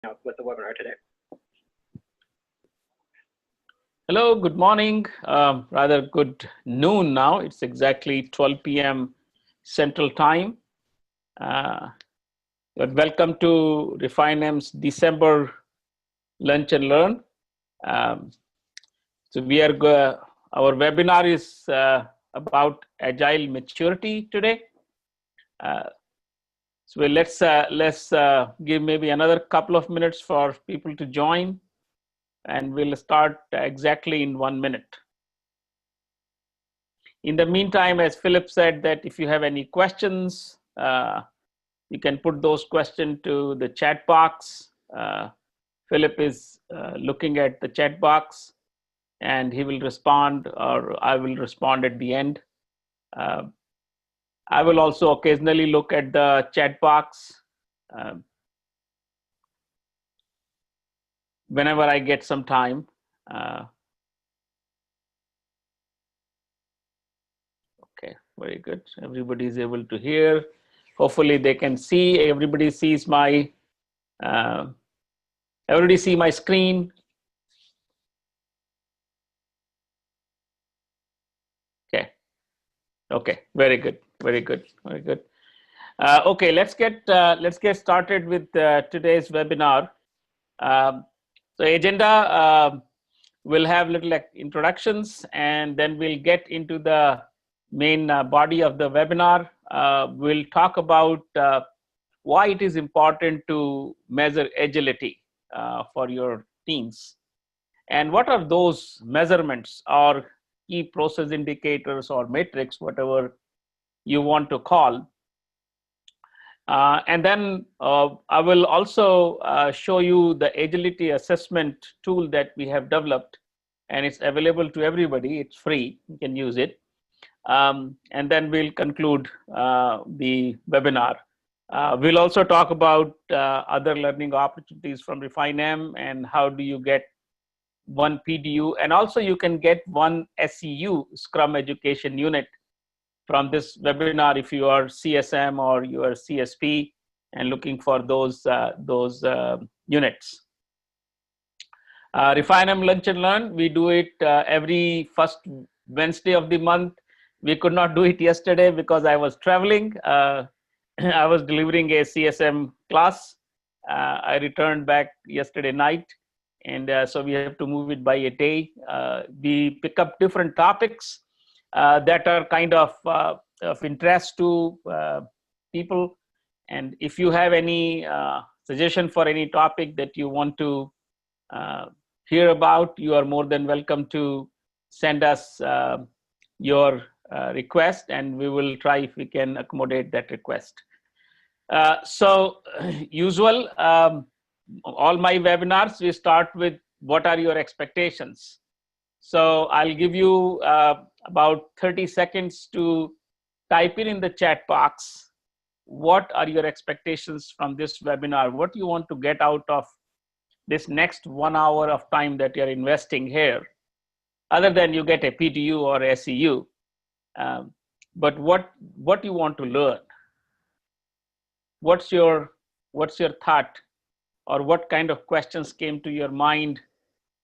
out with the webinar today. Hello, good morning, rather good noon now. It's exactly 12 p.m. Central Time. Welcome to RefineM's December Lunch and Learn. So our webinar is about Agile maturity today. So let's give maybe another couple of minutes for people to join, and we'll start exactly in 1 minute. In the meantime, as Philip said, that if you have any questions, you can put those questions to the chat box. Philip is looking at the chat box, and he will respond, or I will respond at the end. I will also occasionally look at the chat box whenever I get some time. Okay, very good. Everybody is able to hear. Hopefully they can see. Everybody sees my everybody see my screen. Okay, very good, very good, very good. Okay, let's get started with today's webinar. So agenda, we'll have little like introductions, and then we'll get into the main body of the webinar. We'll talk about why it is important to measure agility for your teams, and what are those measurements or key process indicators or metrics, whatever you want to call. And then I will also show you the agility assessment tool that we have developed, and it's available to everybody. It's free, you can use it. And then we'll conclude the webinar. We'll also talk about other learning opportunities from RefineM, and how do you get one PDU, and also you can get one SEU, Scrum Education Unit, from this webinar if you are CSM or you are CSP and looking for those units. RefineM Lunch and Learn, we do it every first Wednesday of the month. We could not do it yesterday because I was traveling. I was delivering a CSM class. I returned back yesterday night, and so we have to move it by a day. We pick up different topics that are kind of interest to people, and if you have any suggestion for any topic that you want to hear about, you are more than welcome to send us your request, and we will try if we can accommodate that request. So usual, all my webinars, we start with what are your expectations. So I'll give you about 30 seconds to type in the chat box. What are your expectations from this webinar? What you want to get out of this next 1 hour of time that you're investing here, other than you get a PDU or SEU. But what you want to learn? What's your thought, or what kind of questions came to your mind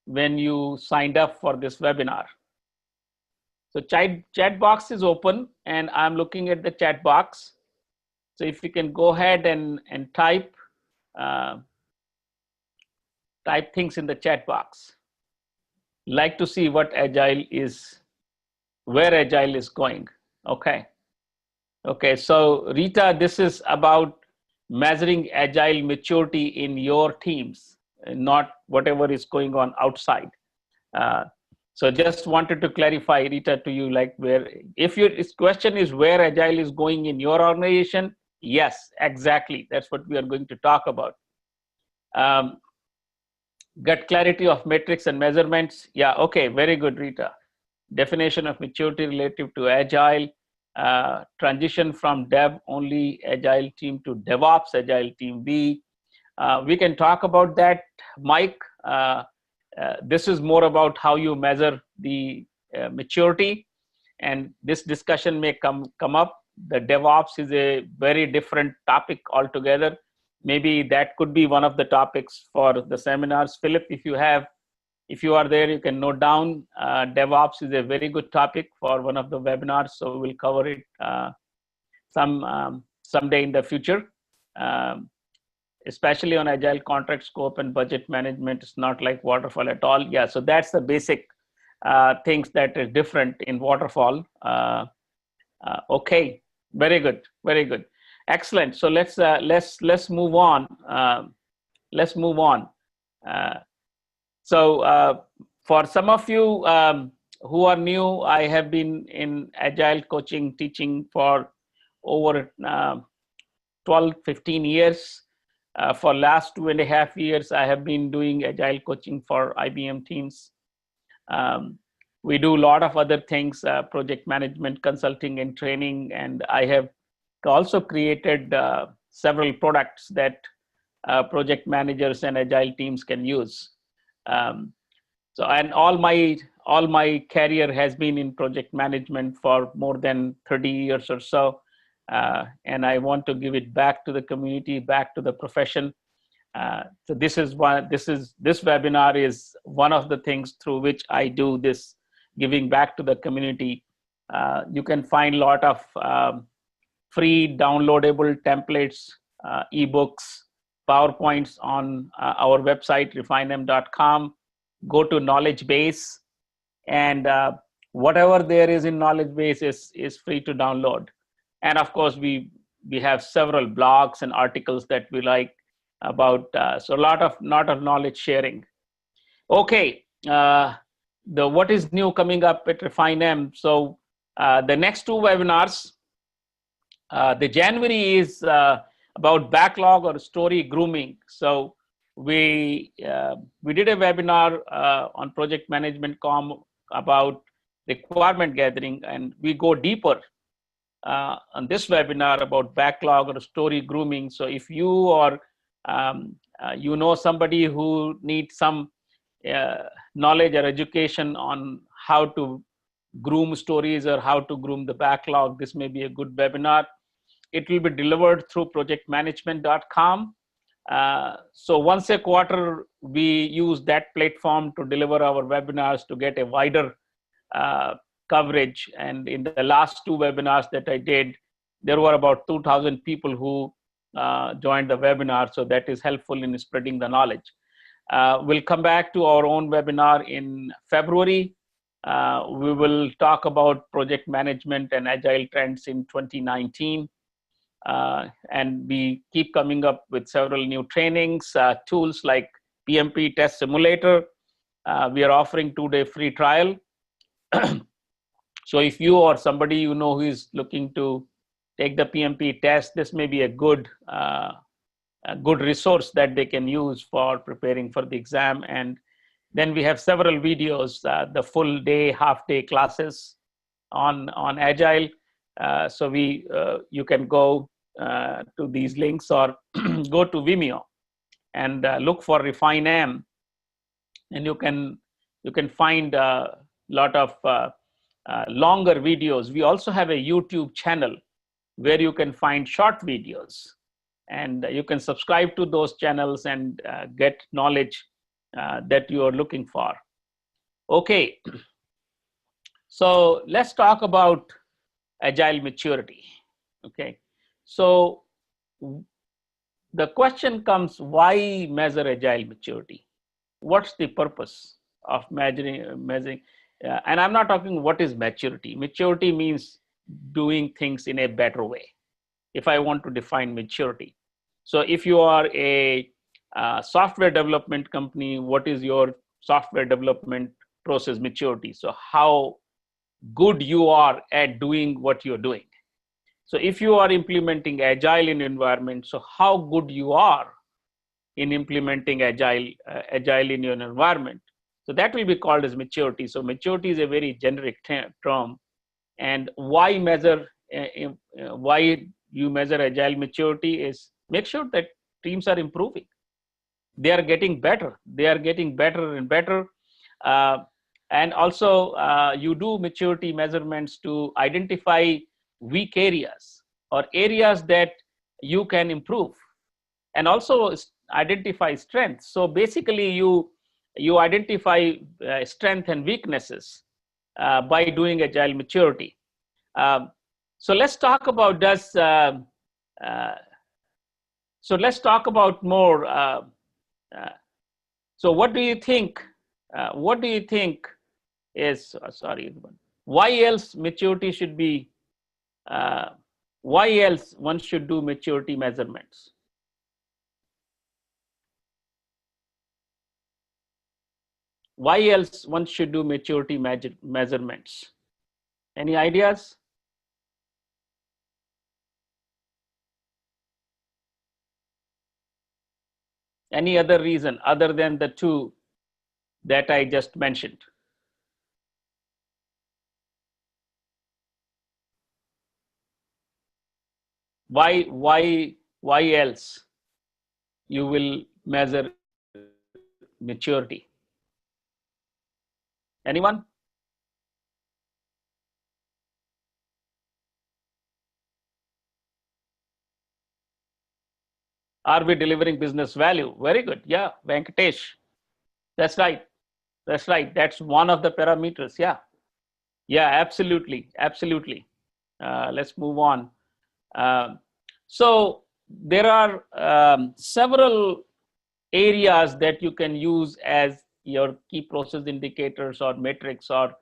when you signed up for this webinar? So chat box is open, and I'm looking at the chat box. So if you can go ahead and type things in the chat box. Like to see what Agile is, where Agile is going. Okay. So Rita, this is about measuring Agile maturity in your teams, not whatever is going on outside. So just wanted to clarify, Rita, to you, like where, if your question is where Agile is going in your organization, yes, exactly. That's what we are going to talk about. Get clarity of metrics and measurements. Yeah, okay, very good, Rita. Definition of maturity relative to Agile. Transition from dev only Agile team to DevOps Agile team B. We can talk about that, Mike. This is more about how you measure the maturity, and this discussion may come up. The DevOps is a very different topic altogether. maybe that could be one of the topics for the seminars. Philip, if you are there, you can note down. DevOps is a very good topic for one of the webinars, so we'll cover it someday in the future. Especially on agile contract scope and budget management, it's not like waterfall at all. Yeah, so that's the basic things that is different in waterfall. Okay, very good, very good, excellent. So let's move on. Let's move on. For some of you who are new, I have been in agile coaching teaching for over 12-15 years. For last 2.5 years, I have been doing agile coaching for IBM teams. We do a lot of other things, project management, consulting, and training. And I have also created several products that project managers and agile teams can use. And all my career has been in project management for more than 30 years or so. And I want to give it back to the community, back to the profession. So this webinar is one of the things through which I do this giving back to the community. You can find a lot of free downloadable templates, ebooks, PowerPoints on our website, RefineM.com. Go to knowledge base, and whatever there is in knowledge base is free to download. And of course, we have several blogs and articles that we like about, so a lot of knowledge sharing. Okay, what is new coming up at RefineM? So the next two webinars, the January is about backlog or story grooming. So we did a webinar on project management about requirement gathering, and we go deeper on this webinar about backlog or story grooming. So if you or you know somebody who needs some knowledge or education on how to groom stories or how to groom the backlog, this may be a good webinar. It will be delivered through projectmanagement.com. So once a quarter, we use that platform to deliver our webinars to get a wider coverage. And in the last two webinars that I did, there were about 2,000 people who joined the webinar. So that is helpful in spreading the knowledge. We'll come back to our own webinar in February. We will talk about project management and agile trends in 2019. And we keep coming up with several new trainings, tools like PMP Test Simulator. We are offering 2-day free trial. So if you or somebody you know who is looking to take the PMP test, this may be a good resource that they can use for preparing for the exam. And then we have several videos, the full day, half day classes on Agile. So you can go to these links or go to Vimeo and look for RefineM, and you can find a lot of longer videos. We also have a YouTube channel where you can find short videos, and you can subscribe to those channels and get knowledge that you are looking for. Okay, so let's talk about agile maturity. Okay, so the question comes, why measure agile maturity? What's the purpose of measuring? And I'm not talking what is maturity. Maturity means doing things in a better way. If I want to define maturity. So if you are a software development company, what is your software development process maturity? So how good you are at doing what you're doing. So if you are implementing agile in environment, so how good you are in implementing agile in your environment. So that will be called as maturity. So maturity is a very generic term. And why you measure agile maturity is make sure that teams are improving. They are getting better. They are getting better and better. And also you do maturity measurements to identify weak areas or areas that you can improve. and also identify strengths. So basically, you identify strength and weaknesses by doing agile maturity. Um, so let's talk about uh, so let's talk about more. So what do you think? What do you think is sorry? Why else maturity should be? Uh, why else one should do maturity measurements? Why else one should do maturity measurements? Any ideas? Any other reason other than the two that I just mentioned? Why else you will measure maturity? Anyone? Are we delivering business value? Very good. Yeah, Venkatesh. That's right. That's right. That's one of the parameters. Yeah. Yeah, absolutely. Absolutely. Let's move on. Um, so there are several areas that you can use as your key process indicators or metrics or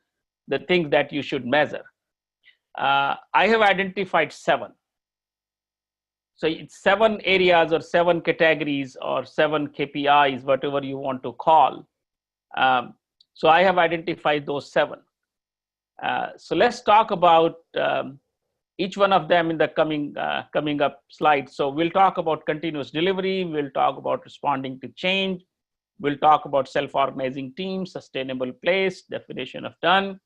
the things that you should measure. I have identified seven. So it's seven areas or seven categories or seven KPIs, whatever you want to call. So I have identified those seven. So let's talk about each one of them in the coming up slides. So we'll talk about continuous delivery. We'll talk about responding to change. We'll talk about self-organizing teams, sustainable place, definition of done,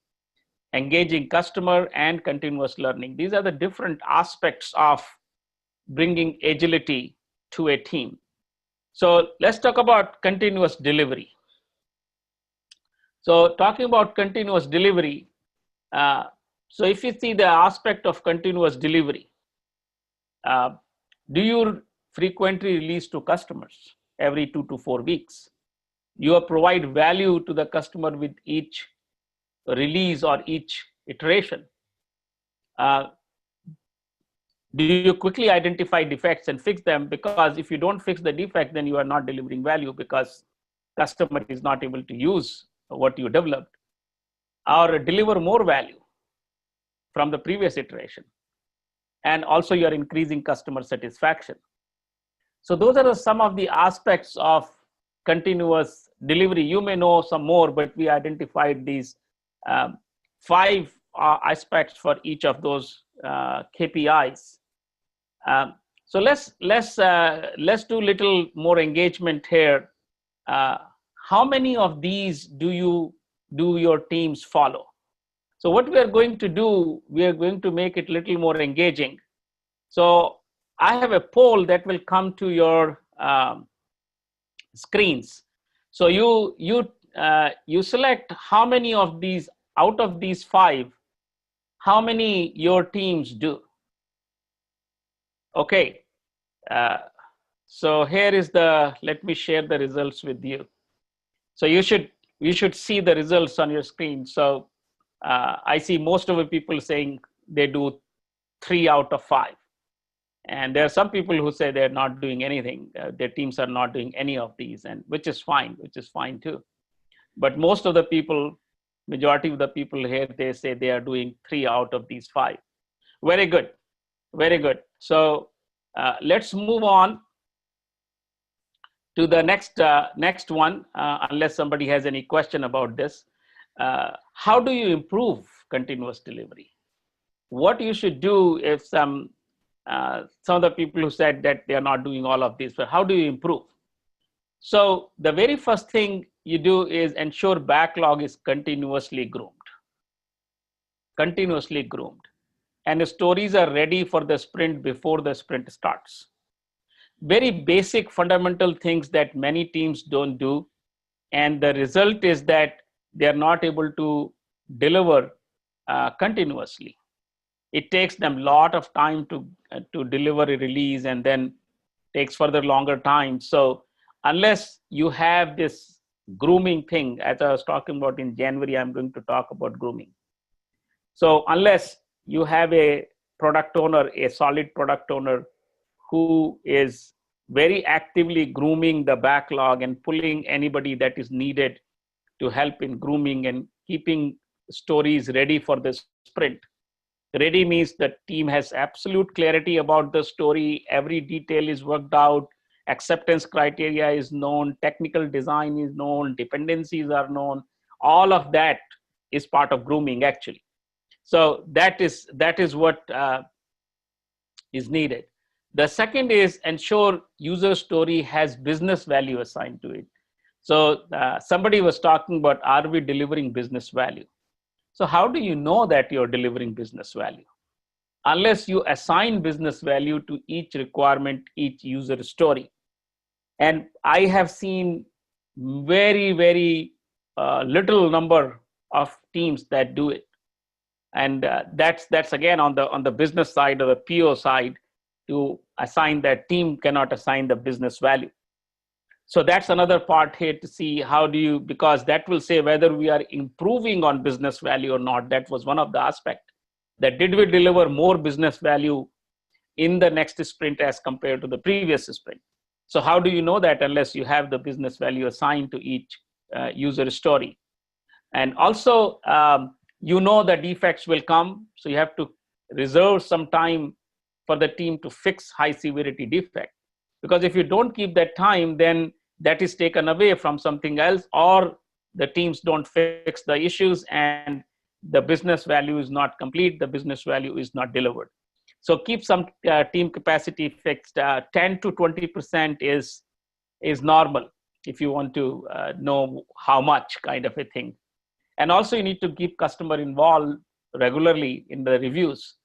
engaging customer, and continuous learning. These are the different aspects of bringing agility to a team. So let's talk about continuous delivery. So talking about continuous delivery, so if you see the aspect of continuous delivery, do you frequently release to customers every 2 to 4 weeks? You provide value to the customer with each release or each iteration. Uh, do you quickly identify defects and fix them? Because if you don't fix the defect, then you are not delivering value because customer is not able to use what you developed, or deliver more value from the previous iteration. And also you're increasing customer satisfaction. So those are some of the aspects of continuous delivery. You may know some more, but we identified these five aspects for each of those KPIs. So let's do little more engagement here. How many of these do your teams follow? So what we are going to do, we are going to make it a little more engaging. So I have a poll that will come to your screens. So you select how many of these out of these five, how many your teams do. Okay. So here is let me share the results with you. So you should see the results on your screen. So I see most of the people saying they do 3 out of 5. And there are some people who say they're not doing anything. Their teams are not doing any of these, and which is fine too. But most of the people, majority of the people here, they say they are doing 3 out of these 5. Very good, very good. So let's move on to the next one, unless somebody has any question about this. How do you improve continuous delivery? What you should do if some of the people who said that they are not doing all of this, but how do you improve? So the very first thing you do is ensure backlog is continuously groomed, and the stories are ready for the sprint before the sprint starts. Very basic fundamental things that many teams don't do, and the result is that they are not able to deliver continuously. It takes them a lot of time to deliver a release and then takes further longer time. So unless you have this grooming thing, as I was talking about in January, I'm going to talk about grooming. So unless you have a product owner, a solid product owner who is very actively grooming the backlog and pulling anybody that is needed to help in grooming and keeping stories ready for the sprint. Ready means the team has absolute clarity about the story. Every detail is worked out. Acceptance criteria is known. Technical design is known. Dependencies are known. All of that is part of grooming, actually. So that is what is needed. The second is ensure user story has business value assigned to it. So somebody was talking about, are we delivering business value? So how do you know that you're delivering business value? Unless you assign business value to each requirement, each user story. And I have seen very, very little number of teams that do it. And that's again on the business side or the PO side, to assign that team cannot assign the business value. So that's another part here to see how do you, because that will say whether we are improving on business value or not. That was one of the aspects, that did we deliver more business value in the next sprint as compared to the previous sprint. So how do you know that unless you have the business value assigned to each user story? And also, you know the defects will come, so you have to reserve some time for the team to fix high severity defect. Because if you don't keep that time, then that is taken away from something else, or the teams don't fix the issues and the business value is not complete, the business value is not delivered. So keep some team capacity fixed. 10 to 20% is normal if you want to know how much, kind of a thing. And also you need to keep customer involved regularly in the reviews.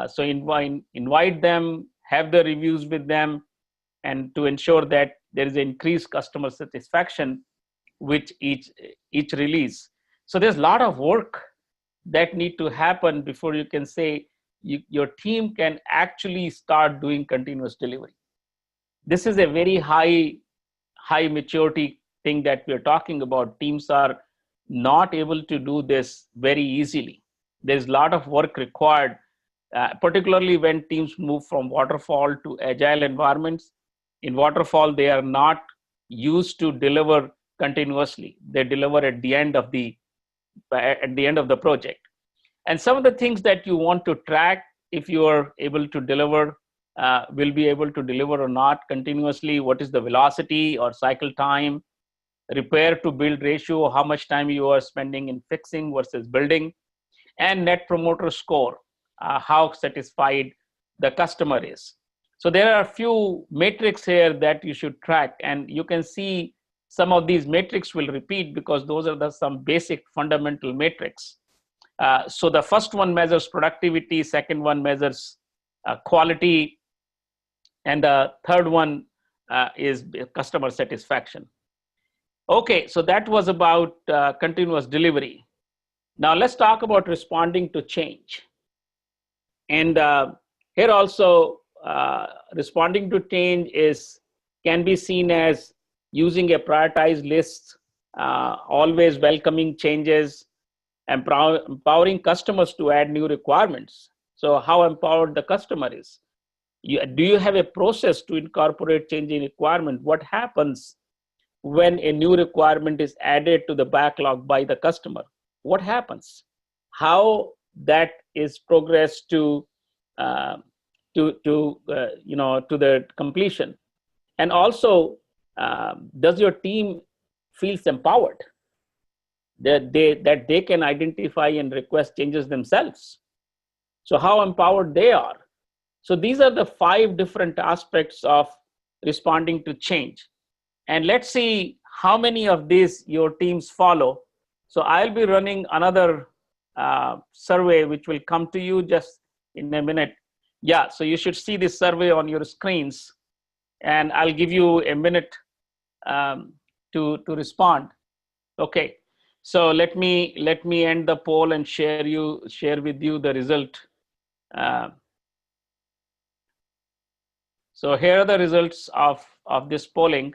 So invite them, have the reviews with them, and to ensure that there is increased customer satisfaction with each release. So there's a lot of work that need to happen before you can say your team can actually start doing continuous delivery. This is a very high maturity thing that we're talking about. Teams are not able to do this very easily. There's a lot of work required, particularly when teams move from waterfall to agile environments. In waterfall, they are not used to deliver continuously. They deliver at the end of the project. And some of the things that you want to track, if you are able to deliver, will be able to deliver or not continuously. What is the velocity or cycle time? Repair to build ratio, how much time you are spending in fixing versus building, and net promoter score, how satisfied the customer is. So there are a few metrics here that you should track, and you can see some of these metrics will repeat because those are some basic fundamental metrics. So the first one measures productivity, second one measures quality, and the third one is customer satisfaction. Okay, so that was about continuous delivery. Now let's talk about responding to change. And here also, responding to change can be seen as using a prioritized list, always welcoming changes, empowering customers to add new requirements. So how empowered the customer is. Do you have a process to incorporate changing requirement? What happens when a new requirement is added to the backlog by the customer? What happens? How that is progressed to the completion? And also, does your team feels empowered that they can identify and request changes themselves? So how empowered they are? So these are the 5 different aspects of responding to change. And let's see how many of these your teams follow. So I'll be running another survey, which will come to you just in a minute. Yeah, so you should see this survey on your screens, and I'll give you a minute to respond. Okay, so let me end the poll and share with you the result. So here are the results of this polling.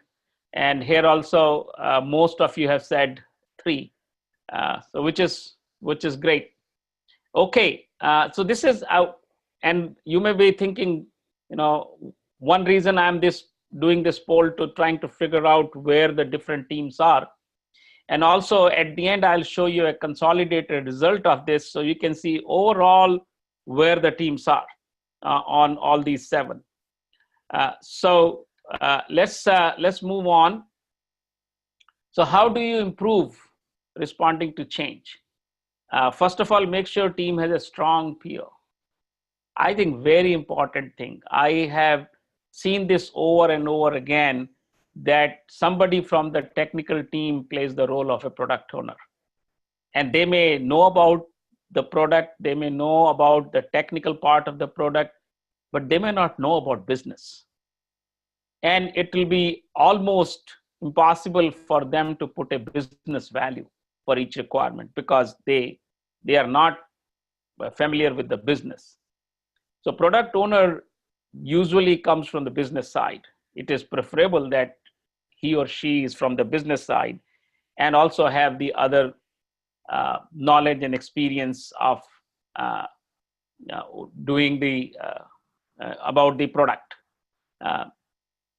And here also, most of you have said 3. So which is great. Okay, so this is out, and you may be thinking, one reason I'm doing this poll to trying to figure out where the different teams are. And also at the end, I'll show you a consolidated result of this so you can see overall where the teams are on all these 7. So let's move on. So how do you improve responding to change? First of all, make sure team has a strong PO. I think very important thing. I have seen this over and over again, that somebody from the technical team plays the role of a product owner. And they may know about the product, they may know about the technical part of the product, but they may not know about business. And it will be almost impossible for them to put a business value for each requirement because they are not familiar with the business. So product owner usually comes from the business side. It is preferable that he or she is from the business side and also have the other knowledge and experience of doing the about the product.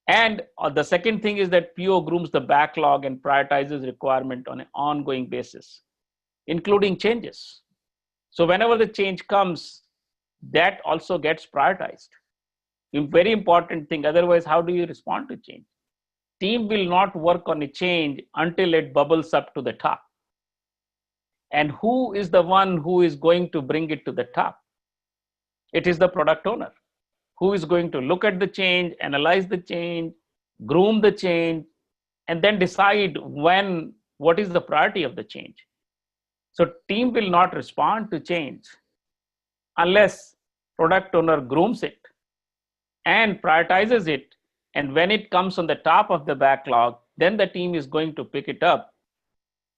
And the second thing is that PO grooms the backlog and prioritizes requirement on an ongoing basis, including changes. So whenever the change comes, that also gets prioritized. A very important thing. Otherwise, how do you respond to change? Team will not work on a change until it bubbles up to the top. And who is the one who is going to bring it to the top? It is the product owner, who is going to look at the change, analyze the change, groom the change, and then decide what is the priority of the change. So team will not respond to change unless product owner grooms it and prioritizes it. And when it comes on the top of the backlog, then the team is going to pick it up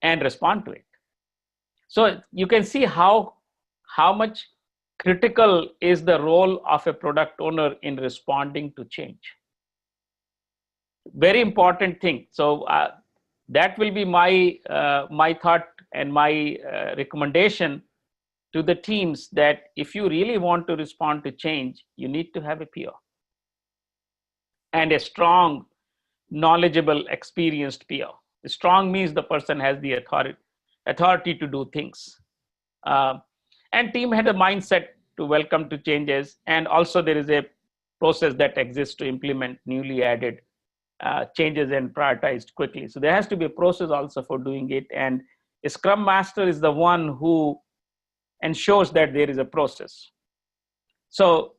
and respond to it. So you can see how much critical is the role of a product owner in responding to change. Very important thing. So that will be my thought and my recommendation to the teams, that if you really want to respond to change, you need to have a PO and a strong, knowledgeable, experienced PO. Strong means the person has the authority to do things. And team had a mindset to welcome to changes. And also there is a process that exists to implement newly added changes and prioritized quickly. So there has to be a process also for doing it. And a Scrum Master is the one who ensures that there is a process. So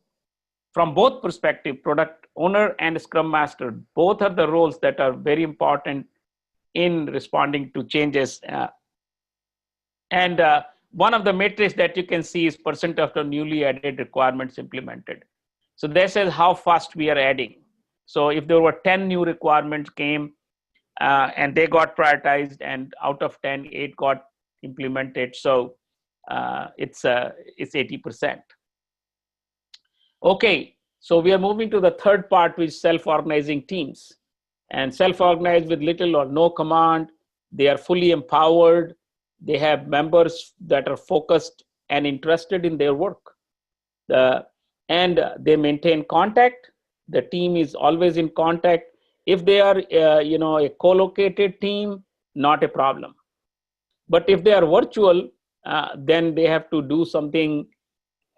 from both perspectives, product owner and Scrum Master, both are the roles that are very important in responding to changes. And one of the metrics that you can see is percent of the newly added requirements implemented. So this is how fast we are adding. So if there were 10 new requirements came and they got prioritized, and out of 10, 8 got implemented. So it's 80%. Okay, so we are moving to the third part, which is self-organizing teams. And self-organized with little or no command. They are fully empowered. They have members that are focused and interested in their work. And they maintain contact. The team is always in contact. If they are a co-located team, not a problem. But if they are virtual, then they have to do something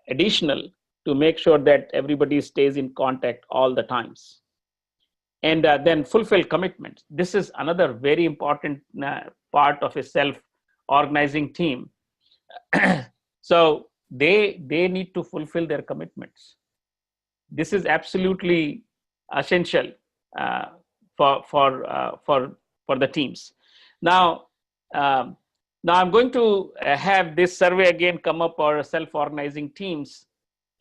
additional to make sure that everybody stays in contact all the times. And then fulfill commitments. This is another very important part of a self-organizing team. So they need to fulfill their commitments. This is absolutely essential for the teams. Now I'm going to have this survey again come up, our self-organizing teams,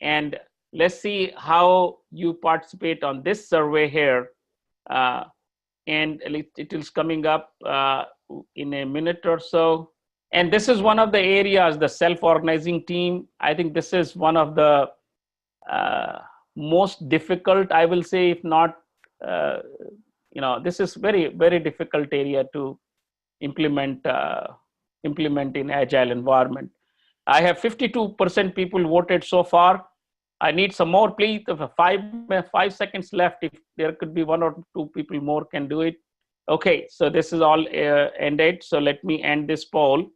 and let's see how you participate on this survey here. And it is coming up in a minute or so. And this is one of the areas, the self-organizing team. I think this is one of the most difficult, I will say, if not, this is very difficult area to implement in agile environment. I have 52% people voted so far. I need some more, please. 5 seconds left. If there could be one or two people more can do it. Okay, so this is all ended. So let me end this poll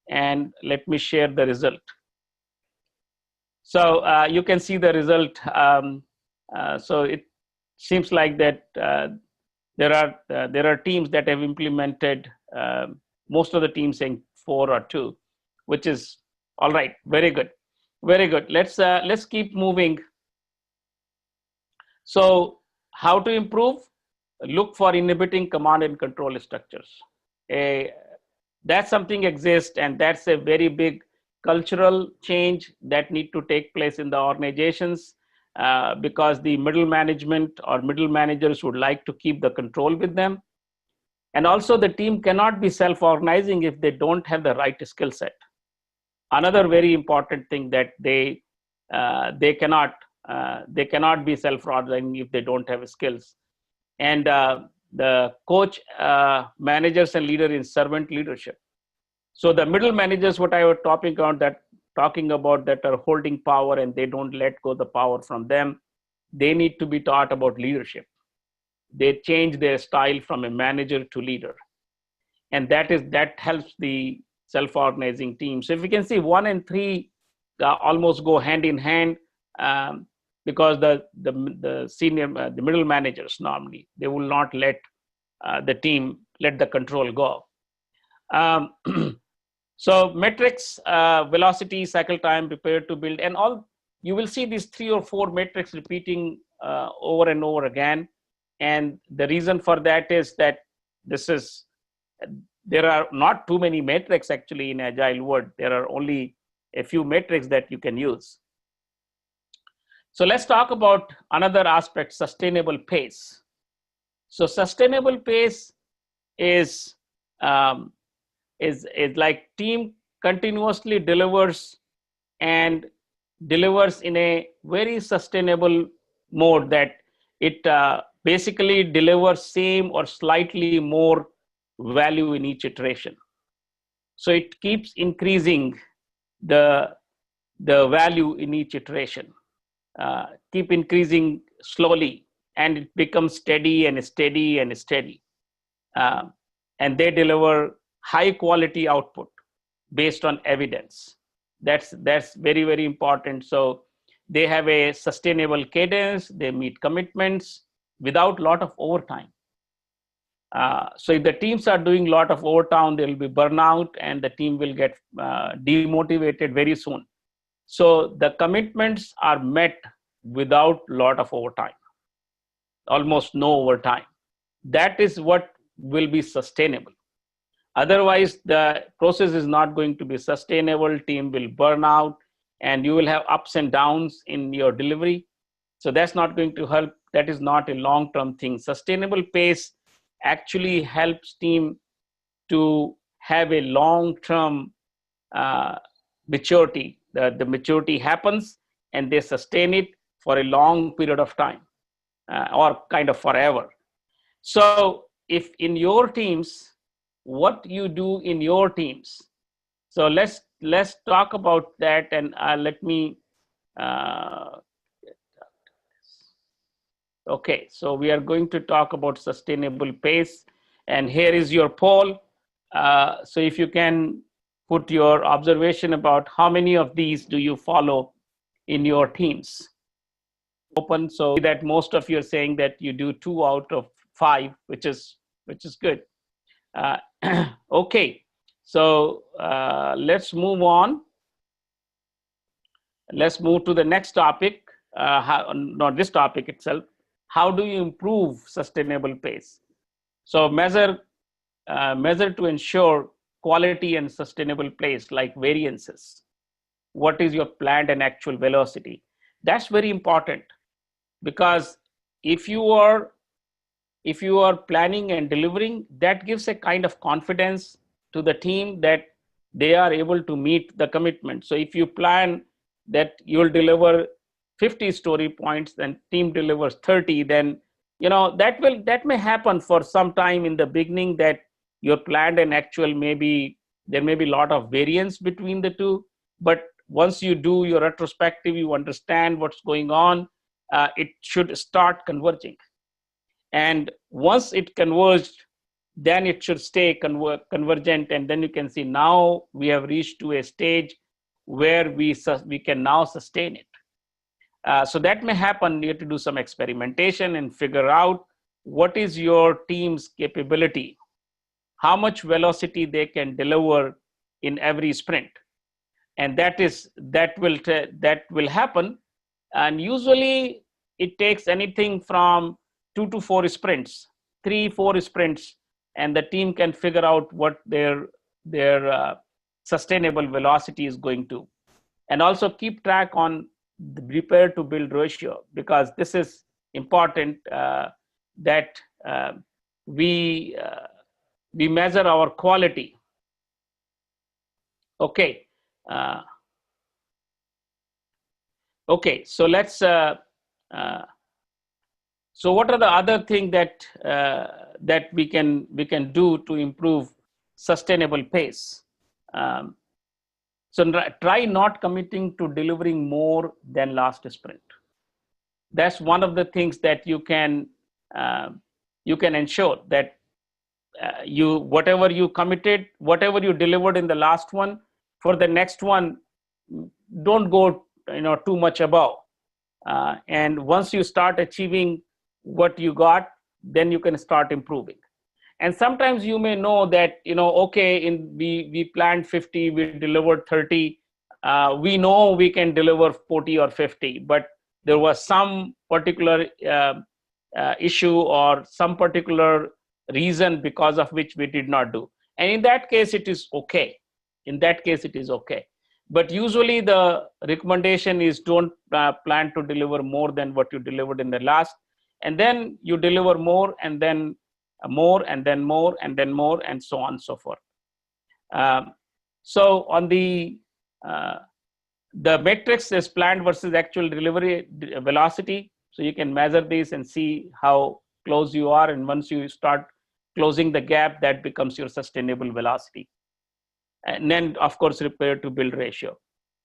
and let me share the result. So you can see the result. So it seems like that there are teams that have implemented, most of the teams saying 4 or 2, which is all right. Very good, very good. Let's keep moving. So how to improve? Look for inhibiting command and control structures. That's something exists, and that's a very big cultural change that need to take place in the organizations, because the middle management or middle managers would like to keep the control with them. And also the team cannot be self-organizing if they don't have the right skill set. Another very important thing that they cannot be self-organizing if they don't have skills. And the coach, managers and leader in servant leadership. So the middle managers, what I was talking about that are holding power and they don't let go the power from them, they need to be taught about leadership. They change their style from a manager to leader. And that helps the self-organizing team. So if you can see 1 and 3 almost go hand in hand, because the senior, the middle managers normally, they will not let the team let the control go. So metrics, velocity, cycle time, prepare to build, and all, you will see these 3 or 4 metrics repeating over and over again. And the reason for that is that there are not too many metrics actually in agile world. There are only a few metrics that you can use. So let's talk about another aspect, sustainable pace. So sustainable pace is like team continuously delivers in a very sustainable mode, that it basically delivers same or slightly more value in each iteration. So it keeps increasing the value in each iteration, keep increasing slowly, and it becomes steady and steady and steady. And they deliver high quality output based on evidence. That's very, very important. So they have a sustainable cadence, they meet commitments without a lot of overtime. So if the teams are doing a lot of overtime, there will be burnout and the team will get demotivated very soon. So the commitments are met without a lot of overtime, almost no overtime. That is what will be sustainable. Otherwise, the process is not going to be sustainable. Team will burn out and you will have ups and downs in your delivery. So that's not going to help. That is not a long-term thing. Sustainable pace actually helps team to have a long-term maturity. The maturity happens and they sustain it for a long period of time, or kind of forever. So if in your teams, what you do in your teams. So let's talk about that, and let me. Okay, so we are going to talk about sustainable pace, and here is your poll. So if you can put your observation about how many of these do you follow in your teams. Open, so that most of you are saying that you do 2 out of 5, which is good. Okay, so let's move on. Let's move to the next topic, not this topic itself. How do you improve sustainable pace? So measure to ensure quality and sustainable pace, like variances. What is your planned and actual velocity? That's very important, because if you are planning and delivering, that gives a kind of confidence to the team that they are able to meet the commitment. So if you plan that you'll deliver 50 story points, then team delivers 30, then that may happen for some time in the beginning, that your planned and actual there may be a lot of variance between the two. But once you do your retrospective, you understand what's going on, it should start converging. And once it converged, then it should stay convergent, and then you can see now we have reached to a stage where we can now sustain it. So that may happen. You have to do some experimentation and figure out what is your team's capability, how much velocity they can deliver in every sprint, and that will happen. And usually it takes anything from 2 to 4 sprints, 3-4 sprints, and the team can figure out what their sustainable velocity is going to. And also keep track on the repair to build ratio, because this is important, that we measure our quality. Okay. Okay, so let's. So what are the other things that we can do to improve sustainable pace? So try not committing to delivering more than last sprint. That's one of the things that you can ensure that whatever you committed, whatever you delivered in the last one, for the next one, don't go too much above. And once you start achieving what you got, then you can start improving. And sometimes you may know that, okay, we planned 50, we delivered 30. We know we can deliver 40 or 50, but there was some particular issue or some particular reason because of which we did not do. And in that case, it is okay. But usually the recommendation is don't plan to deliver more than what you delivered in the last. And then you deliver more, and then more, and then more, and then more, and so on and so forth. So on the metrics is planned versus actual delivery velocity. So you can measure this and see how close you are. And once you start closing the gap, that becomes your sustainable velocity. And then, of course, repair to build ratio.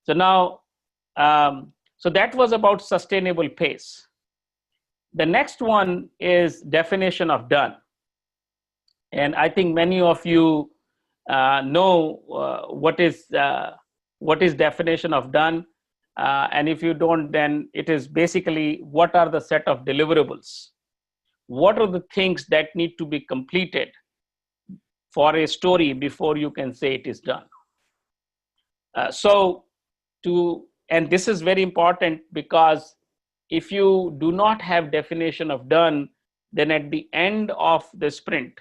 So now, so that was about sustainable pace. The next one is definition of done. And I think many of you know what is definition of done. And if you don't, then it is basically what are the set of deliverables? What are the things that need to be completed for a story before you can say it is done? And this is very important, because if you do not have definition of done, then at the end of the sprint,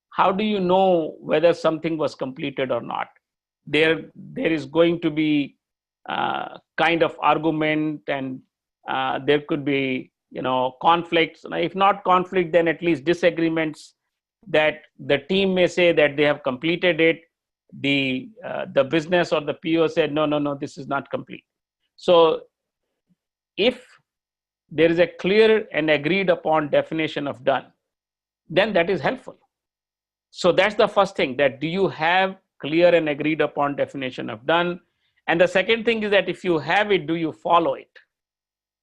how do you know whether something was completed or not? There is going to be kind of argument, and there could be conflicts. If not conflict, then at least disagreements, that the team may say that they have completed it. The business or the PO said no, this is not complete. So if there is a clear and agreed upon definition of done, then that is helpful. So that's the first thing, that do you have clear and agreed upon definition of done? And the second thing is that if you have it, do you follow it?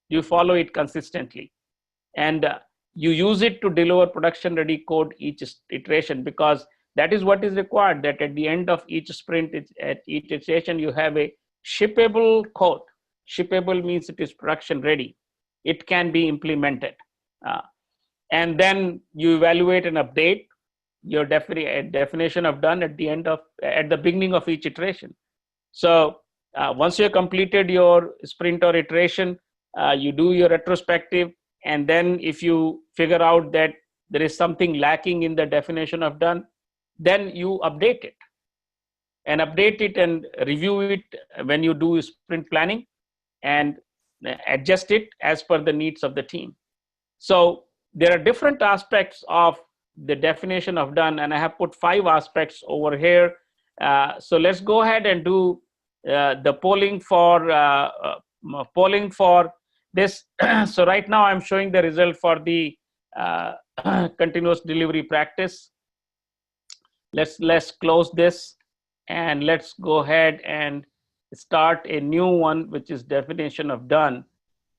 Do you follow it consistently? And you use it to deliver production ready code each iteration, because that is what is required, that at the end of each sprint, at each iteration, you have a shippable code. Shippable means it is production ready. It can be implemented. And then you evaluate and update your definition of done at the beginning of each iteration. So once you have completed your sprint or iteration, you do your retrospective, and then if you figure out that there is something lacking in the definition of done, then you update it and review it when you do sprint planning, and adjust it as per the needs of the team. So there are different aspects of the definition of done, and I have put 5 aspects over here. So let's go ahead and do the polling for this. So right now I'm showing the result for the continuous delivery practice. Let's close this and let's go ahead and start a new one, which is definition of done.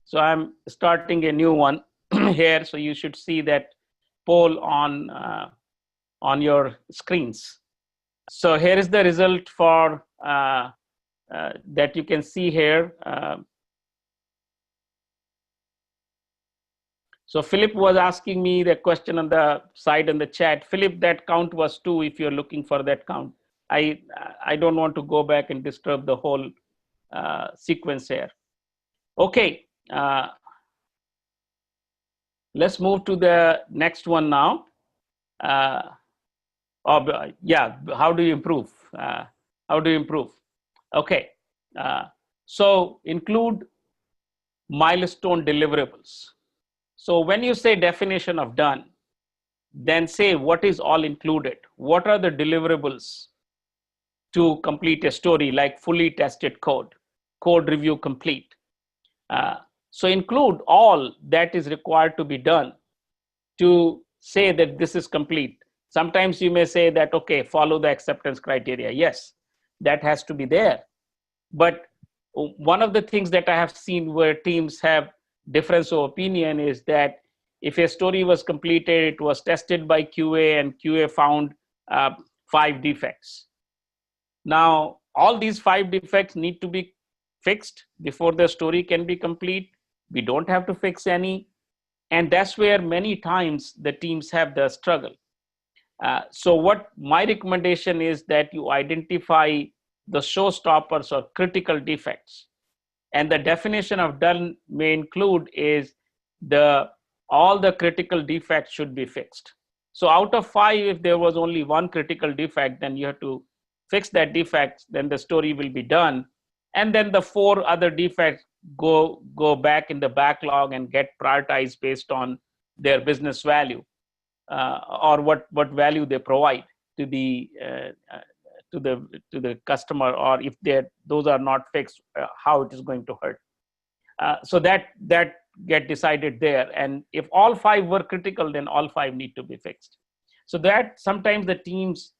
So I'm starting a new one here. So you should see that poll on your screens. So here is the result for that you can see here. So Philip was asking me the question on the side in the chat. Philip, that count was 2 if you're looking for that count. I don't want to go back and disturb the whole sequence here. Okay, let's move to the next one now. Yeah, how do you improve? How do you improve? Okay, so include milestone deliverables. So when you say definition of done, then say what is all included. What are the deliverables to complete a story, like fully tested code, code review complete. So include all that is required to be done to say that this is complete. Sometimes you may say that, okay, follow the acceptance criteria. Yes, that has to be there. But one of the things that I have seen where teams have difference of opinion is that if a story was completed, it was tested by QA and QA found 5 defects. Now, all these 5 defects need to be fixed before the story can be complete. We don't have to fix any. And that's where many times the teams have the struggle. So what my recommendation is that you identify the showstoppers or critical defects. And the definition of done may include is all the critical defects should be fixed. So out of 5, if there was only 1 critical defect, then you have to fix that defect, then the story will be done. And then the 4 other defects go back in the backlog and get prioritized based on their business value or what value they provide to the customer, or if those are not fixed, how it is going to hurt. So that get decided there. And if all 5 were critical, then all 5 need to be fixed. So that sometimes the teams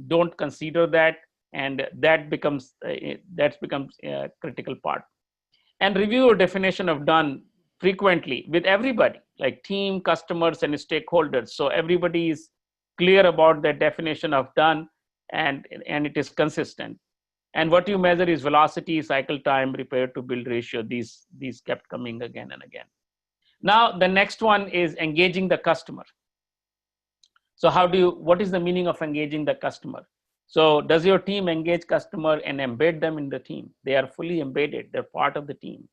don't consider that, and that becomes a critical part. And review your definition of done frequently with everybody, like team, customers, and stakeholders. So everybody is clear about the definition of done, and it is consistent. And what you measure is velocity, cycle time, repair to build ratio. These kept coming again and again. Now the next one is engaging the customer. So what is the meaning of engaging the customer? So does your team engage customer and embed them in the team? They are fully embedded, they're part of the team.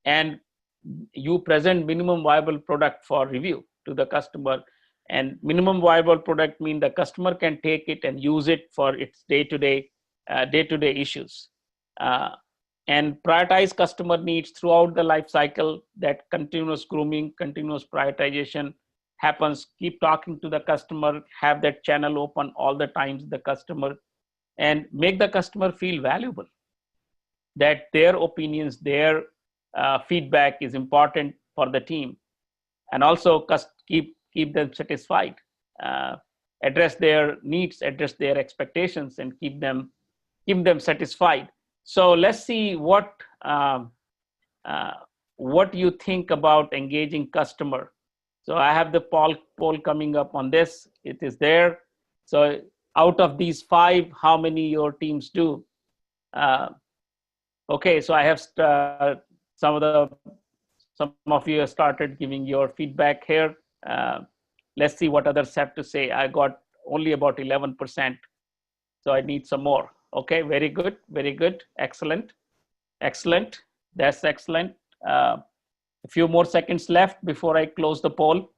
And you present minimum viable product for review to the customer. And minimum viable product means the customer can take it and use it for its day-to-day issues. And prioritize customer needs throughout the life cycle. That continuous grooming, continuous prioritization happens. Keep talking to the customer, have that channel open all the times the customer, and make the customer feel valuable, that their opinions, their feedback is important for the team. And also keep them satisfied, address their needs, address their expectations, and keep them satisfied. So let's see what you think about engaging customer. So I have the poll coming up on this. It is there. So out of these 5, how many your teams do? Okay, so I have some of you have started giving your feedback here. Let's see what others have to say. I got only about 11%, so I need some more. Okay, very good, excellent. That's excellent. A few more seconds left before I close the poll.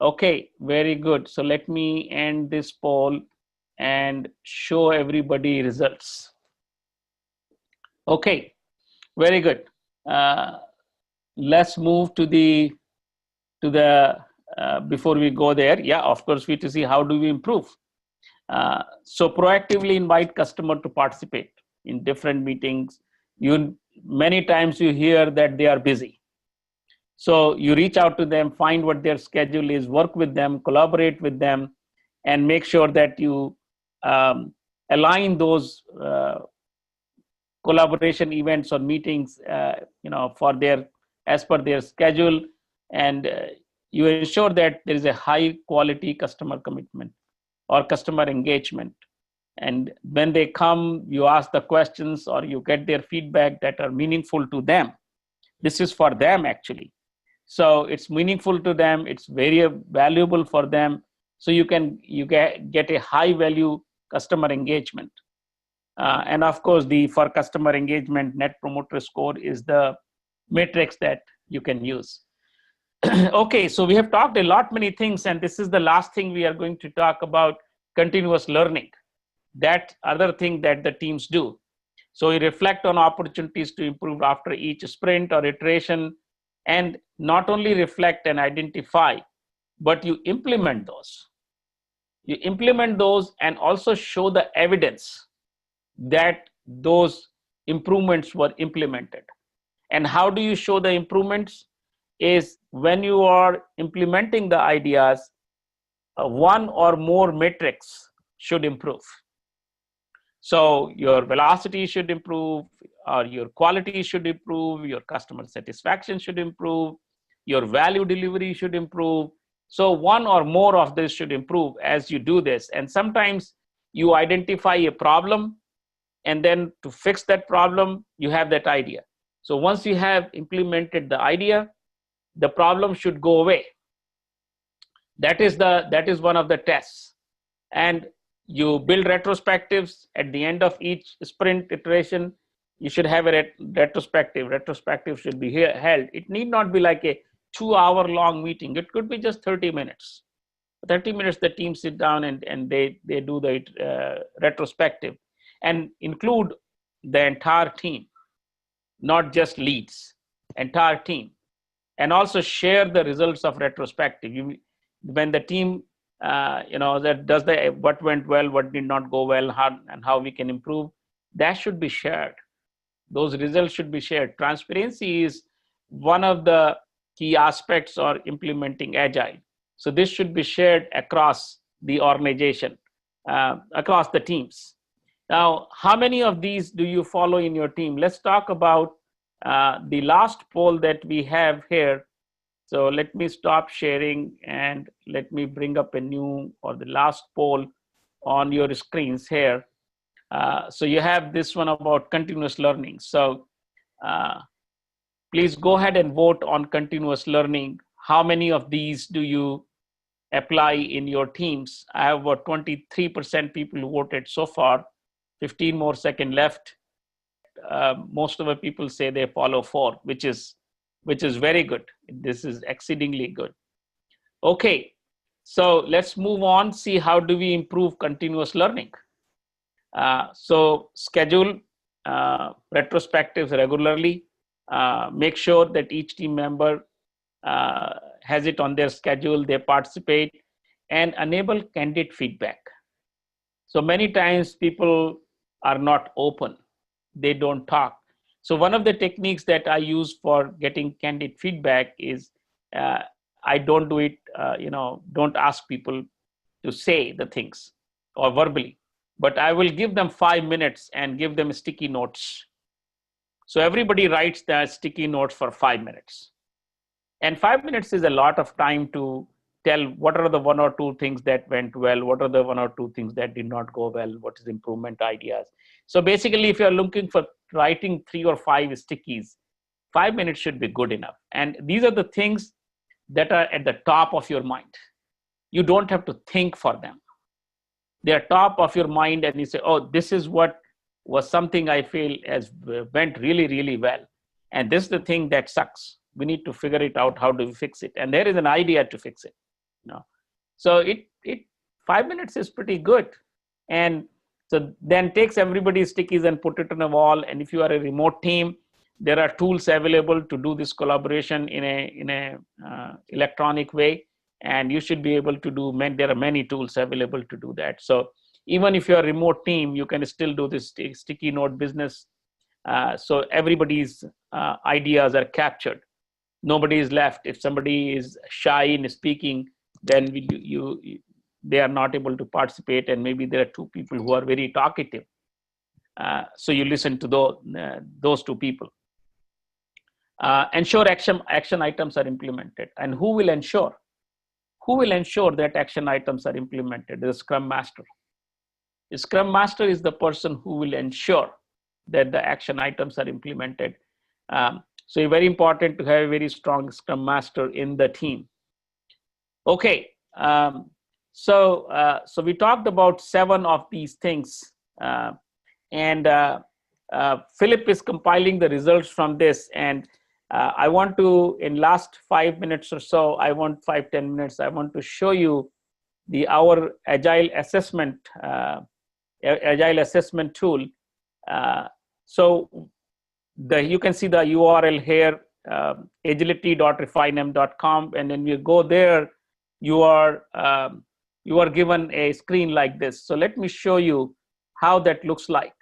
Okay, very good. So let me end this poll and show everybody results. Okay, very good. Let's move to the before we go there. Yeah, of course, we to see how do we improve. So proactively invite customer to participate in different meetings. Many times you hear that they are busy. So you reach out to them, find what their schedule is, work with them, collaborate with them, and make sure that you align those collaboration events or meetings, for their as per their schedule, and you ensure that there is a high quality customer commitment or customer engagement. And when they come, you ask the questions or you get their feedback that are meaningful to them. This is for them actually. So it's meaningful to them. It's very valuable for them. So you get a high value customer engagement. And of course, for customer engagement, Net Promoter Score is the matrix that you can use. Okay, so we have talked a lot many things, and this is the last thing we are going to talk about: continuous learning. That other thing that the teams do. So you reflect on opportunities to improve after each sprint or iteration, and not only reflect and identify, but you implement those. You implement those and also show the evidence that those improvements were implemented. And how do you show the improvements? Is when you are implementing the ideas, one or more metrics should improve. So your velocity should improve, or your quality should improve, your customer satisfaction should improve, your value delivery should improve. So one or more of this should improve as you do this. And sometimes you identify a problem, and then to fix that problem, you have that idea. So once you have implemented the idea, the problem should go away. That is one of the tests. And you build retrospectives at the end of each sprint iteration. You should have a retrospective. Retrospective should be held. It need not be like a 2-hour long meeting. It could be just 30 minutes. 30 minutes, the team sit down and they do the retrospective, and include the entire team, not just leads, entire team. And also share the results of retrospective. When the team that does what went well, what did not go well, how we can improve, that should be shared. Those results should be shared. Transparency is one of the key aspects of implementing Agile. So this should be shared across the organization, across the teams. Now, how many of these do you follow in your team? Let's talk about the last poll that we have here. So let me stop sharing and let me bring up the last poll on your screens here. So you have this one about continuous learning. So please go ahead and vote on continuous learning. How many of these do you apply in your teams? I have about 23% people who voted so far, 15 more seconds left. Most of the people say they follow 4, which is very good. This is exceedingly good. Okay, so let's move on, see how do we improve continuous learning. So schedule retrospectives regularly. Make sure that each team member has it on their schedule, they participate, and enable candid feedback. So many times people are not open, they don't talk. So one of the techniques that I use for getting candid feedback is I don't do it, don't ask people to say the things or verbally, but I will give them 5 minutes and give them sticky notes. So everybody writes their sticky notes for 5 minutes. And 5 minutes is a lot of time to tell what are the 1 or 2 things that went well, what are the 1 or 2 things that did not go well, what is improvement ideas. So basically, if you're looking for writing 3 or 5 stickies, 5 minutes should be good enough. And these are the things that are at the top of your mind. You don't have to think for them. They're top of your mind, and you say, oh, this is what was something I feel has went really, really well. And this is the thing that sucks. We need to figure it out. How do we fix it? And there is an idea to fix it. So 5 minutes is pretty good. And so then takes everybody's stickies and put it on a wall. And if you are a remote team, there are tools available to do this collaboration in a electronic way. And you should be able to do, there are many tools available to do that. So even if you're a remote team, you can still do this sticky note business. So everybody's ideas are captured. nobody is left. If somebody is shy in speaking, then they are not able to participate, and maybe there are two people who are very talkative. So you listen to those two people. Ensure action items are implemented. And who will ensure? Who will ensure that action items are implemented? The Scrum Master. The Scrum Master is the person who will ensure that the action items are implemented. So it's very important to have a very strong Scrum Master in the team. Okay, so we talked about 7 of these things, and Philip is compiling the results from this, and I want to, in last 5 minutes or so, 5-10 minutes, I want to show you our Agile assessment tool. So you can see the URL here, agility.refinem.com, and when you go there, you are given a screen like this. So let me show you how that looks like.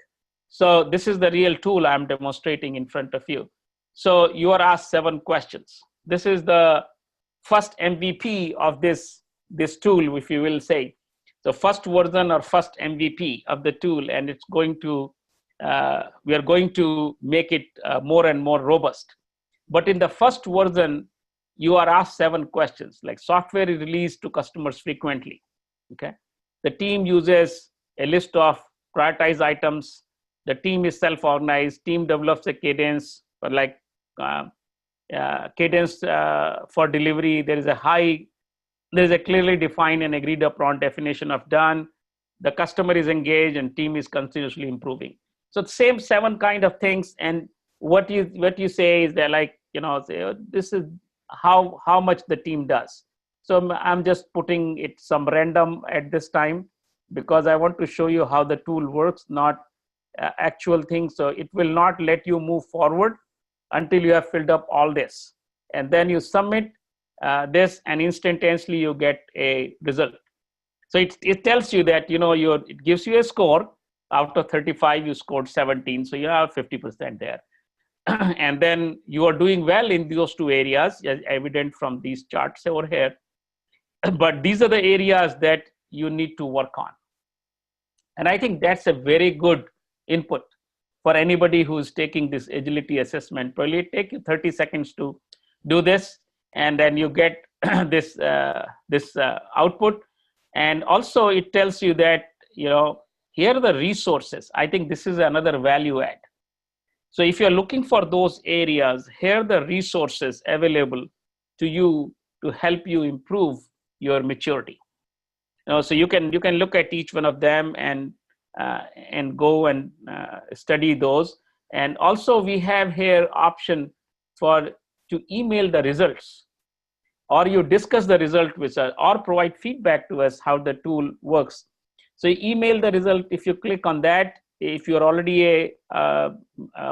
So this is the real tool I'm demonstrating in front of you. So you are asked 7 questions. This is the first MVP of this tool, if you will say. The first version or first MVP of the tool, and it's going to, we are going to make it more and more robust. But in the first version, you are asked 7 questions, like software is released to customers frequently. Okay, the team uses a list of prioritized items. The team is self-organized. Team develops a cadence, or like cadence for delivery. There is a clearly defined and agreed upon definition of done. The customer is engaged and team is continuously improving. So the same 7 kind of things. And what you say is that, like, this is how much the team does. So I'm just putting it some random at this time, because I want to show you how the tool works, not actual things. So it will not let you move forward until you have filled up all this, and then you submit this, and instantaneously you get a result. So it tells you that it gives you a score. Out of 35, you scored 17, so you have 50% there. And then you are doing well in those 2 areas, as evident from these charts over here. But these are the areas that you need to work on. And I think that's a very good input for anybody who's taking this agility assessment. Probably take you 30 seconds to do this, and then you get this output. And also it tells you that, here are the resources. I think this is another value add. So if you're looking for those areas, here are the resources available to you to help you improve your maturity. So you can look at each one of them and go and study those. And also we have here option to email the results, or you discuss the result with us, or provide feedback to us how the tool works. So email the result. If you click on that, if you're already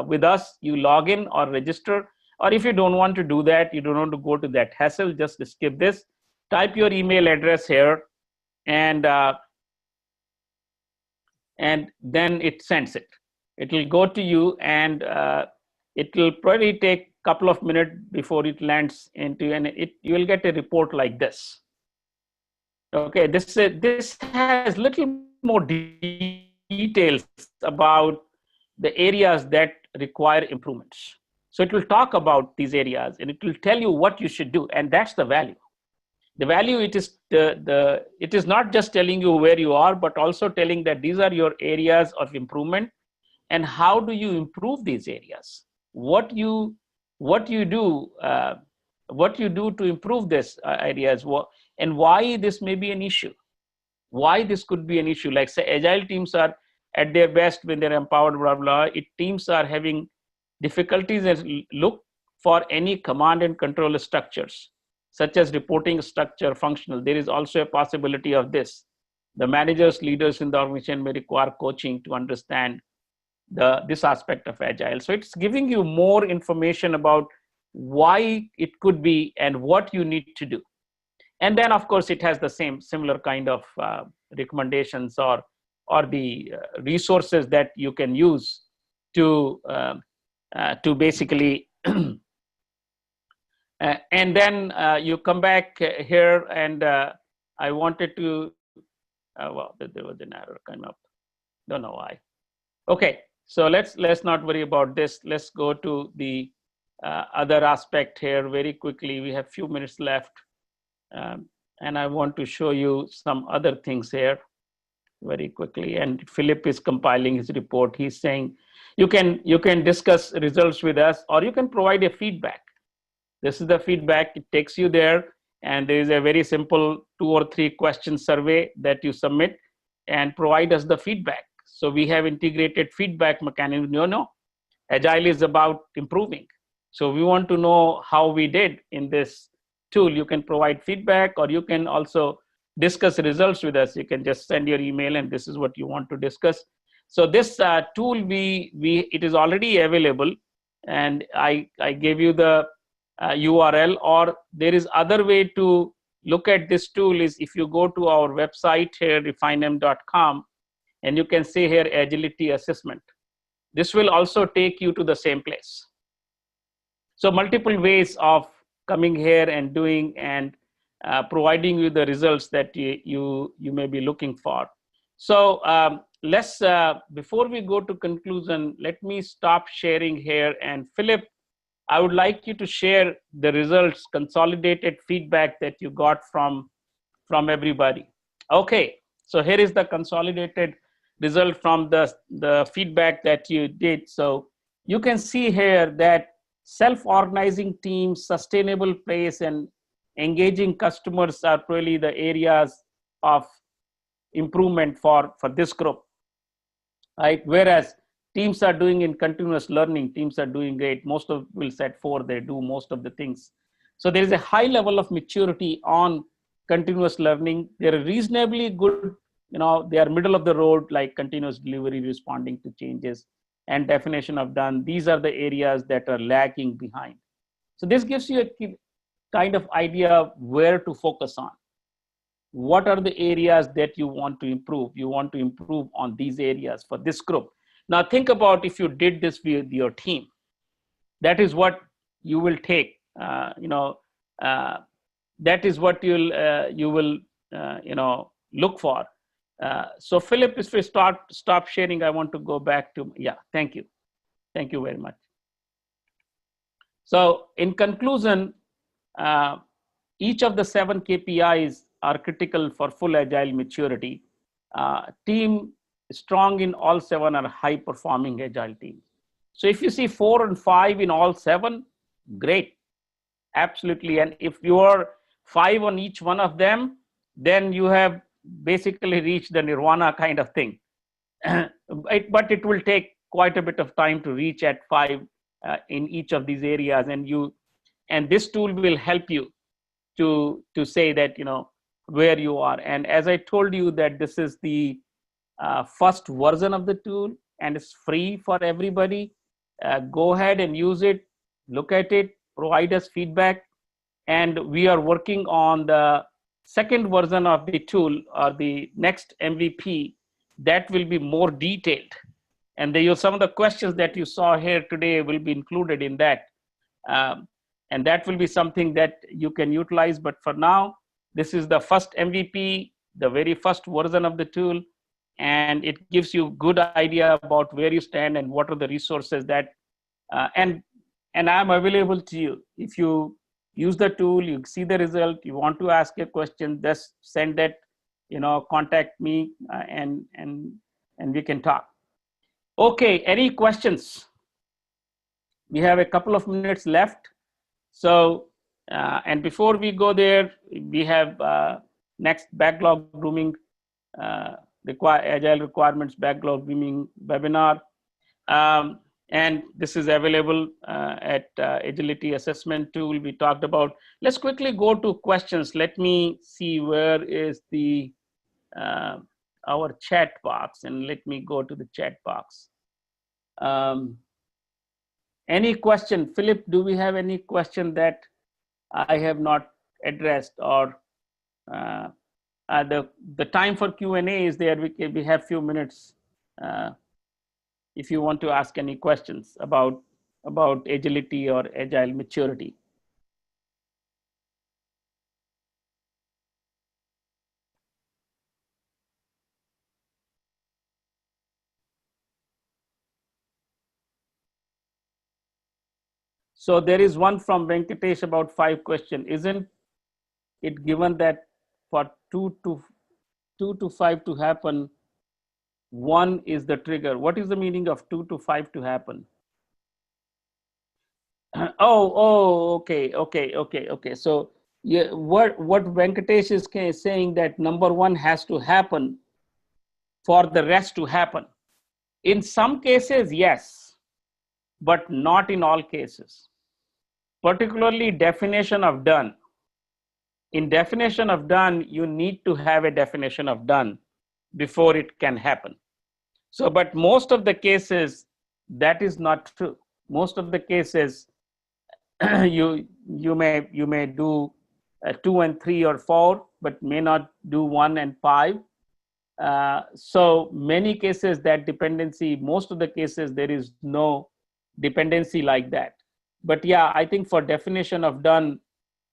with us, you log in or register. Or if you don't want to do that, you don't want to go to that hassle, just skip this. Type your email address here, and then it sends it. It will go to you, and it will probably take a couple of minutes before it lands into, and you will get a report like this. Okay, this has little more details about the areas that require improvements. So it will talk about these areas, and it will tell you what you should do, and that's the value. The value, it is not just telling you where you are, but also telling that these are your areas of improvement, and how do you improve these areas? What you do to improve these areas, and why this may be an issue. Why this could be an issue? Like, say, agile teams are at their best when they're empowered, blah blah. Teams are having difficulties, and look for any command and control structures, such as reporting structure, functional. There is also a possibility of this. The managers, leaders in the organization may require coaching to understand this aspect of agile. So it's giving you more information about why it could be and what you need to do. And then, of course, it has the similar kind of recommendations or the resources that you can use to basically And then you come back here, and I wanted to, well, there was an error come up. Don't know why. Okay, so let's not worry about this. Let's go to the other aspect here very quickly. We have few minutes left, and I want to show you some other things here very quickly. And Philip is compiling his report. He's saying you can discuss results with us, or you can provide a feedback. This is the feedback. It takes you there, and there is a very simple 2 or 3 question survey that you submit and provide us the feedback. So we have integrated feedback mechanism. Agile is about improving. So we want to know how we did in this tool. You can provide feedback, or you can also discuss results with us. You can just send your email, and this is what you want to discuss. So this tool, it is already available, and I gave you the URL. Or there is other way to look at this tool is if you go to our website here, RefineM.com, and you can see here agility assessment. This will also take you to the same place. So multiple ways of coming here and doing and providing you the results that you may be looking for. So let's, before we go to conclusion, let me stop sharing here. And Philip, I would like you to share the results, consolidated feedback that you got from everybody. Okay, so here is the consolidated result from the feedback that you did. So you can see here that self-organizing teams, sustainable pace, and engaging customers are really the areas of improvement for this group, right? Whereas teams are doing in continuous learning, teams are doing great. Most of will set 4, they do most of the things. So there is a high level of maturity on continuous learning. They're reasonably good, they are middle of the road, like continuous delivery, responding to changes, and definition of done. These are the areas that are lagging behind. So this gives you a kind of idea of where to focus on. What are the areas that you want to improve? You want to improve on these areas for this group. Now think about if you did this with your team. That is what you will take. That is what you will look for. So Philip, if we stop sharing, I want to go back to, thank you very much. So in conclusion, each of the 7 KPIs are critical for full agile maturity. Team strong in all 7 are high performing agile teams. So if you see 4 and 5 in all 7, great, absolutely. And if you are 5 on each one of them, then you have basically reached the nirvana kind of thing. But it will take quite a bit of time to reach at 5 in each of these areas, and this tool will help you to say that where you are. And as I told you that this is the first version of the tool, and it's free for everybody. Go ahead and use it, look at it, provide us feedback. And we are working on the second version of the tool, or the next MVP, that will be more detailed. And some of the questions that you saw here today will be included in that. And that will be something that you can utilize. But for now, this is the first MVP, the very first version of the tool. And it gives you good idea about where you stand and what are the resources that, and I'm available to you. If you use the tool, you see the result, you want to ask a question, just send that, contact me, and we can talk. Okay, any questions? We have a couple of minutes left. So, and before we go there, we have next backlog grooming, agile requirements backlog grooming webinar. And this is available at agility assessment tool we talked about. Let's quickly go to questions. Let me see where is the our chat box, and let me go to the chat box. Any question? Philip, do we have any question that I have not addressed? Or the time for Q&A is there. We have few minutes if you want to ask any questions about agility or agile maturity. So there is one from Venkatesh about 5 question. Isn't it given that for 2 to 5 to happen, 1 is the trigger? What is the meaning of 2 to 5 to happen? Okay. So yeah, what Venkatesh is saying that number 1 has to happen for the rest to happen. In some cases, yes, but not in all cases. Particularly definition of done. In definition of done, you need to have a definition of done before it can happen. So, but most of the cases, that is not true. Most of the cases, you may do 2 and 3 or 4, but may not do 1 and 5. So many cases that dependency, most of the cases there is no dependency like that. But yeah, I think for definition of done,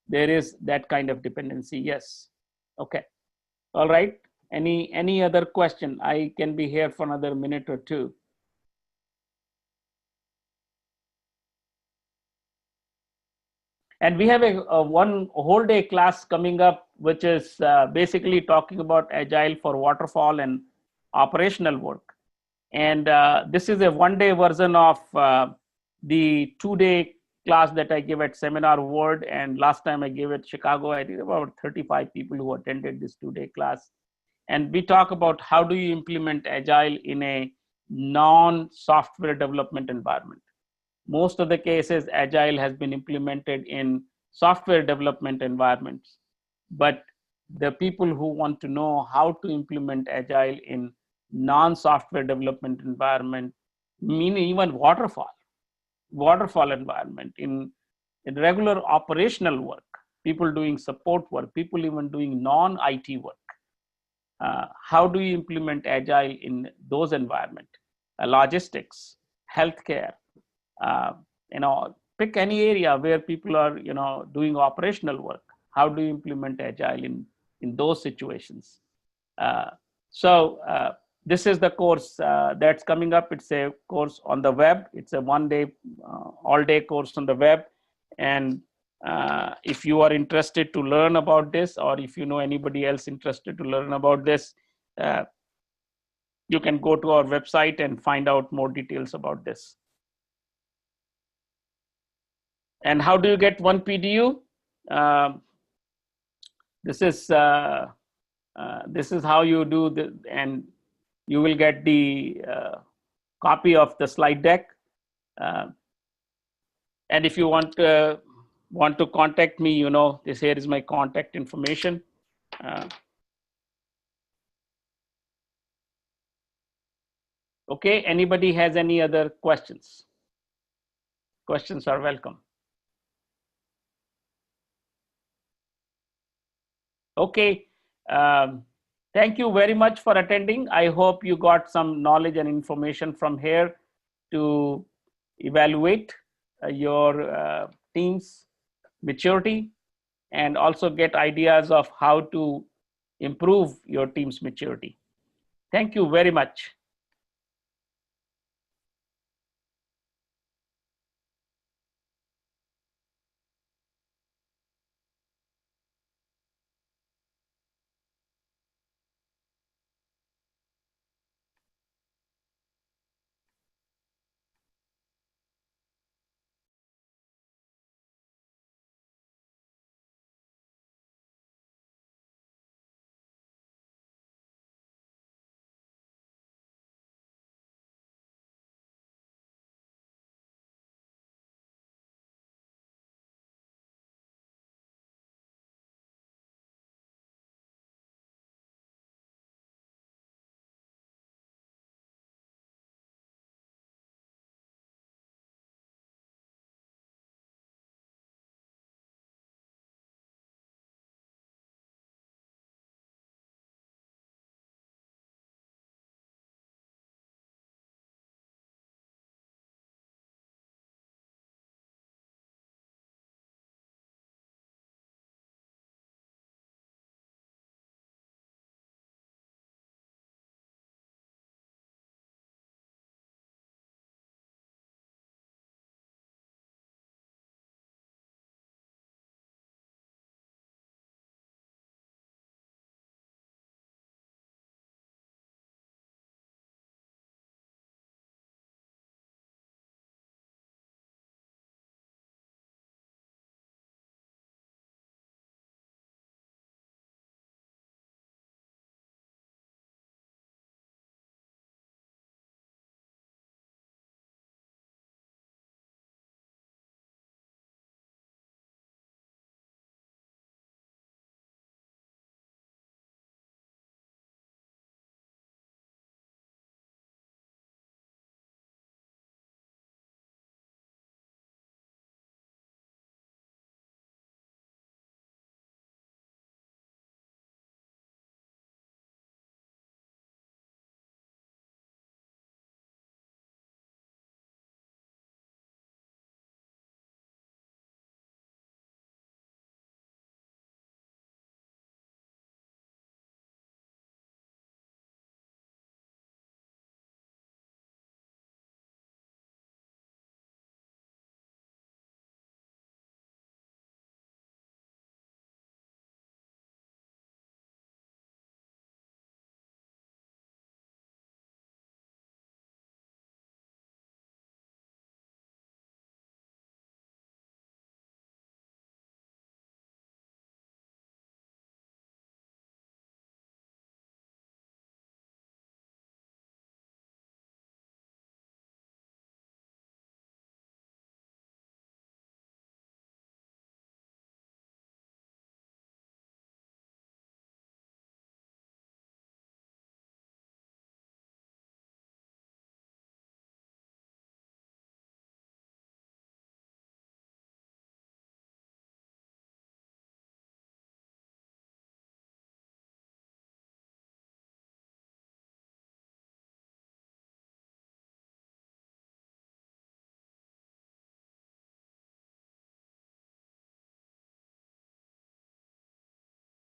there is that kind of dependency. Yes. Okay. All right. Any other question? I can be here for another minute or two. And we have a one whole day class coming up, which is basically talking about Agile for waterfall and operational work. And this is a one-day version of the 2-day class that I give at Seminar World. And last time I gave at Chicago, I did about 35 people who attended this 2-day class. And we talk about how do you implement Agile in a non-software development environment. Most of the cases, Agile has been implemented in software development environments. But the people who want to know how to implement Agile in non-software development environment, meaning even waterfall environment, in regular operational work, people doing support work, people even doing non-IT work. How do you implement Agile in those environments? Logistics, healthcare, pick any area where people are, doing operational work. How do you implement Agile in those situations? So this is the course that's coming up. It's a course on the web. It's a one-day, all-day course on the web. And if you are interested to learn about this, or if you know anybody else interested to learn about this, you can go to our website and find out more details about this. And how do you get one PDU? This is how you do the, and you will get the copy of the slide deck. And if you want to contact me, this here is my contact information. Okay, anybody has any other questions? Questions are welcome. Okay, thank you very much for attending. I hope you got some knowledge and information from here to evaluate your team's maturity, and also get ideas of how to improve your team's maturity. Thank you very much.